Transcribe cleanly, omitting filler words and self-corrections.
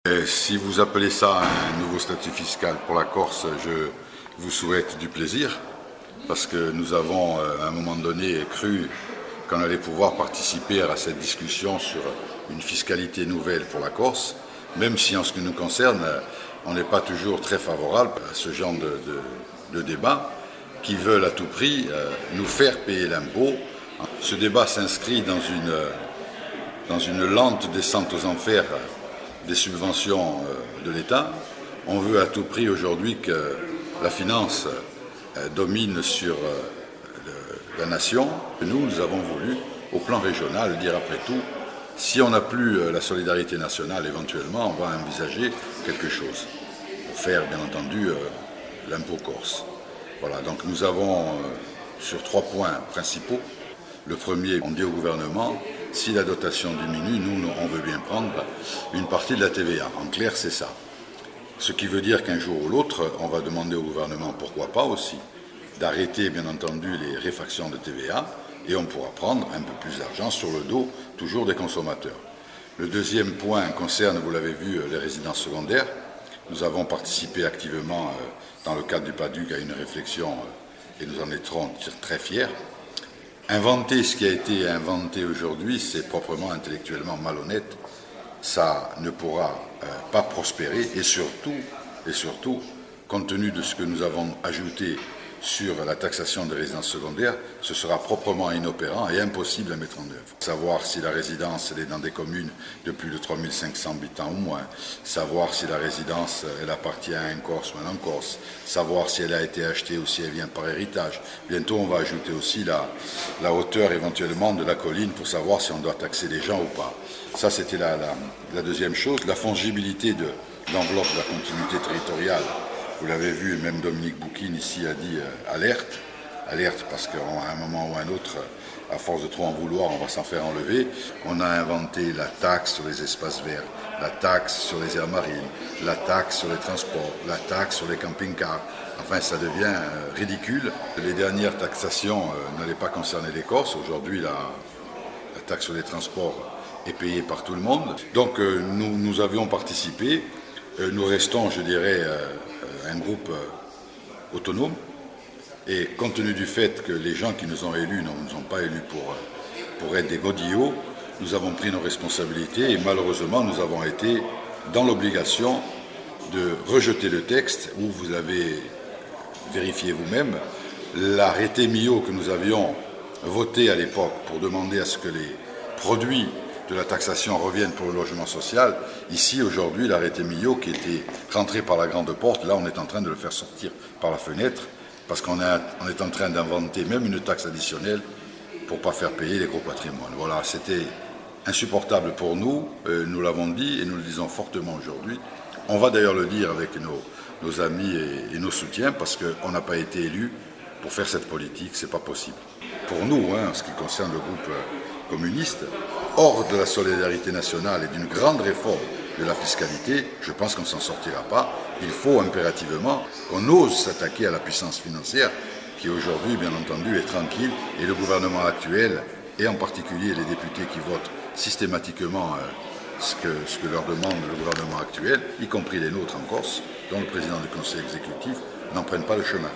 Et si vous appelez ça un nouveau statut fiscal pour la Corse, je vous souhaite du plaisir, parce que nous avons à un moment donné cru qu'on allait pouvoir participer à cette discussion sur une fiscalité nouvelle pour la Corse, même si en ce qui nous concerne, on n'est pas toujours très favorable à ce genre de débat qui veulent à tout prix nous faire payer l'impôt. Ce débat s'inscrit dans une lente descente aux enfers des subventions de l'État. On veut à tout prix aujourd'hui que la finance domine sur la nation. Nous avons voulu, au plan régional, dire après tout, si on n'a plus la solidarité nationale, éventuellement, on va envisager quelque chose pour faire, bien entendu, l'impôt corse. Voilà, donc nous avons sur 3 points principaux. Le premier, on dit au gouvernement, si la dotation diminue, nous, on veut bien prendre une partie de la TVA. En clair, c'est ça. Ce qui veut dire qu'un jour ou l'autre, on va demander au gouvernement, pourquoi pas aussi, d'arrêter, bien entendu, les réfractions de TVA, et on pourra prendre un peu plus d'argent sur le dos, toujours des consommateurs. Le deuxième point concerne, vous l'avez vu, les résidences secondaires. Nous avons participé activement, dans le cadre du PADUC, à une réflexion, et nous en étions très fiers. Inventer ce qui a été inventé aujourd'hui, c'est proprement intellectuellement malhonnête. Ça ne pourra pas prospérer et surtout, compte tenu de ce que nous avons ajouté sur la taxation des résidences secondaires, ce sera proprement inopérant et impossible à mettre en œuvre. Savoir si la résidence elle est dans des communes de plus de 3500 habitants ou moins, savoir si la résidence elle appartient à un Corse ou à un Corse, savoir si elle a été achetée ou si elle vient par héritage. Bientôt on va ajouter aussi la hauteur éventuellement de la colline pour savoir si on doit taxer les gens ou pas. Ça c'était la deuxième chose, la fongibilité de l'enveloppe de la continuité territoriale. Vous l'avez vu, même Dominique Bouquin ici a dit alerte parce qu'à un moment ou à un autre, à force de trop en vouloir, on va s'en faire enlever. On a inventé la taxe sur les espaces verts, la taxe sur les aires marines, la taxe sur les transports, la taxe sur les camping-cars. Enfin, ça devient ridicule. Les dernières taxations n'allaient pas concerner les Corses. Aujourd'hui, la taxe sur les transports est payée par tout le monde. Donc, nous avions participé. Nous restons, je dirais, un groupe autonome et compte tenu du fait que les gens qui nous ont élus ne nous ont pas élus pour être des godillots, nous avons pris nos responsabilités et malheureusement nous avons été dans l'obligation de rejeter le texte où vous avez vérifié vous-même l'arrêté Miot que nous avions voté à l'époque pour demander à ce que les produits de la taxation reviennent pour le logement social. Ici, aujourd'hui, l'arrêté Miot qui était rentré par la grande porte, là, on est en train de le faire sortir par la fenêtre parce qu'on est en train d'inventer même une taxe additionnelle pour ne pas faire payer les gros patrimoines. Voilà, c'était insupportable pour nous, nous l'avons dit et nous le disons fortement aujourd'hui. On va d'ailleurs le dire avec nos amis et nos soutiens parce qu'on n'a pas été élus pour faire cette politique, c'est pas possible. Pour nous, en ce qui concerne le groupe communiste, hors de la solidarité nationale et d'une grande réforme de la fiscalité, je pense qu'on ne s'en sortira pas. Il faut impérativement qu'on ose s'attaquer à la puissance financière qui aujourd'hui, bien entendu, est tranquille et le gouvernement actuel, et en particulier les députés qui votent systématiquement ce que leur demande le gouvernement actuel, y compris les nôtres en Corse, dont le président du conseil exécutif, n'en prennent pas le chemin.